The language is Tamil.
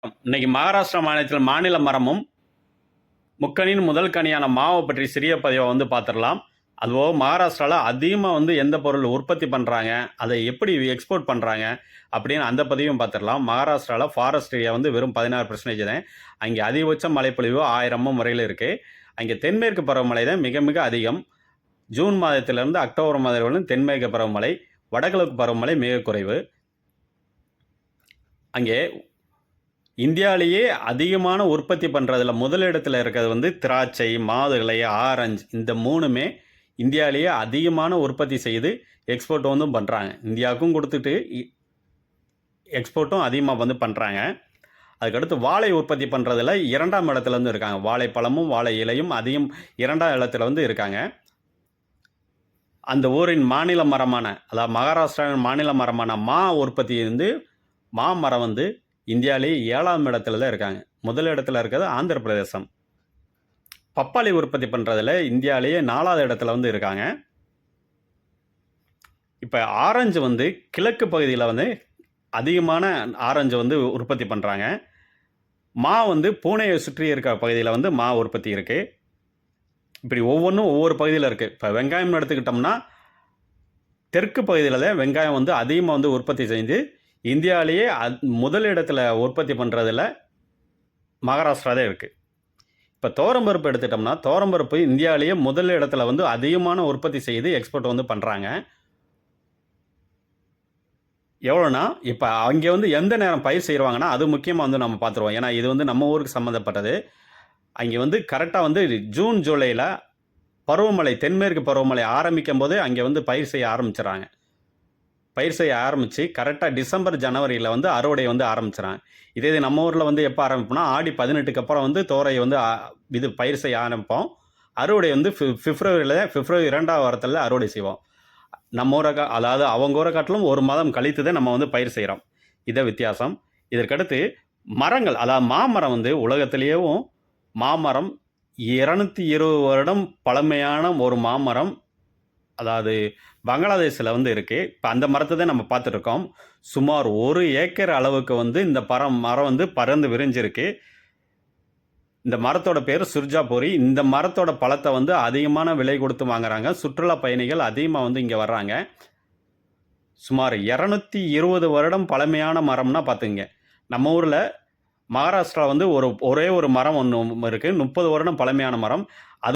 இன்னைக்கு மகாராஷ்டிரா மாநிலத்தில் மாநில மரமும் முக்கனின் முதல் கனியான மாவை பற்றி சிறிய பதிவை பார்த்துடலாம். அதுபோக மகாராஷ்டிராவில் அதிகமாக எந்த பொருள் உற்பத்தி பண்ணுறாங்க, அதை எப்படி எக்ஸ்போர்ட் பண்ணுறாங்க அப்படின்னு அந்த பதிவையும் பார்த்துடலாம். மகாராஷ்டிராவில் ஃபாரஸ்ட் ஏரியா வெறும் 16% தான். அங்கே அதிகபட்ச மழைப்பொழிவு 1000 வரையில் இருக்குது. அங்கே தென்மேற்கு பருவமழை தான் மிக மிக அதிகம். ஜூன் மாதத்திலிருந்து அக்டோபர் மாதம் வரையும் தென்மேற்கு பருவமழை, வடகிழக்கு பருவமழை மிக குறைவு. அங்கே இந்தியாவிலேயே அதிகமான உற்பத்தி பண்ணுறதுல முதலிடத்தில் இருக்கிறது திராட்சை, மாதுளை, ஆரஞ்சு. இந்த மூணுமே இந்தியாவிலேயே அதிகமான உற்பத்தி செய்து எக்ஸ்போர்ட் பண்ணுறாங்க. இந்தியாவுக்கும் கொடுத்துட்டு எக்ஸ்போர்ட்டும் அதிகமாக பண்ணுறாங்க. அதுக்கடுத்து வாழை உற்பத்தி பண்ணுறதுல 2ஆம் இடத்துல இருக்காங்க. வாழைப்பழமும் வாழை இலையும் அதிகம் 2ஆம் இடத்துல இருக்காங்க. அந்த ஊரின் மாநில மரமான, அதாவது மகாராஷ்டிராவின் மாநில மரமான மா உற்பத்தி மாமரம் இந்தியாவிலேயே 7ஆம் இடத்துல தான் இருக்காங்க. முதல் இடத்துல இருக்கிறது ஆந்திர பிரதேசம். பப்பாளி உற்பத்தி பண்ணுறதுல இந்தியாவிலேயே 4ஆவது இடத்துல இருக்காங்க. இப்போ ஆரஞ்சு கிழக்கு பகுதியில் அதிகமான ஆரஞ்சு உற்பத்தி பண்ணுறாங்க. மா பூனேயை சுற்றி இருக்க பகுதியில் மா உற்பத்தி இருக்குது. இப்படி ஒவ்வொன்றும் ஒவ்வொரு பகுதியில் இருக்குது. இப்போ வெங்காயம் எடுத்துக்கிட்டோம்னா தெற்கு பகுதியில் தான் வெங்காயம் அதிகமாக உற்பத்தி செஞ்சு இந்தியாவிலேயே முதல் இடத்துல உற்பத்தி பண்ணுறதுல மகாராஷ்டிரா தான் இருக்குது. இப்போ தோரம்பருப்பு எடுத்துட்டோம்னா தோரம்பருப்பு இந்தியாவிலேயே முதல் இடத்துல அதிகமான உற்பத்தி செய்து எக்ஸ்போர்ட் பண்ணுறாங்க. எவ்வளோனா இப்போ அங்கே எந்த நேரம் பயிர் செய்வாங்கன்னா அது முக்கியமாக நம்ம பார்த்துருவோம். ஏன்னா இது நம்ம ஊருக்கு சம்மந்தப்பட்டது. அங்கே கரெக்டாக ஜூன் ஜூலையில் பருவமழை, தென்மேற்கு பருவமழை ஆரம்பிக்கும் போது அங்கே பயிர் செய்ய ஆரம்பிச்சிடறாங்க. பயிர் செய்ய ஆரம்பித்து கரெக்டாக டிசம்பர் ஜனவரியில் அறுவடை ஆரம்பிச்சிடறாங்க. இதே இது நம்ம ஊரில் எப்போ ஆரம்பிப்போம்னா ஆடி 18க்கு அப்புறம் தோரை இது பயிர் செய்ய ஆரம்பிப்போம். அறுவடை பிப்ரவரியில், பிப்ரவரி 2ஆம் வாரத்தில் அறுவடை செய்வோம். நம்ம ஊரை அதாவது அவங்க ஊரை காட்டிலும் ஒரு மாதம் கழித்து தான் நம்ம பயிர் செய்கிறோம். இதை வித்தியாசம். இதற்கடுத்து மரங்கள், அதாவது மாமரம் உலகத்திலேயும் மாமரம் 220 வருடம் பழமையான ஒரு மாமரம், அதாவது பங்களாதேஷில் இருக்குது. இப்போ அந்த மரத்தை தான் நம்ம பார்த்துட்ருக்கோம். சுமார் 1 ஏக்கர் அளவுக்கு இந்த மரம் பறந்து விரிஞ்சிருக்கு. இந்த மரத்தோட பேர் சுர்ஜாபுரி. இந்த மரத்தோட பழத்தை அதிகமான விலை கொடுத்து வாங்குறாங்க. சுற்றுலா பயணிகள் அதிகமாக இங்கே வர்றாங்க. சுமார் 220 வருடம் பழமையான மரம்னா பார்த்துங்க. நம்ம ஊரில் மகாராஷ்டிரா ஒரே ஒரு மரம் ஒன்று இருக்குது, 30 வருடம் பழமையான மரம். அது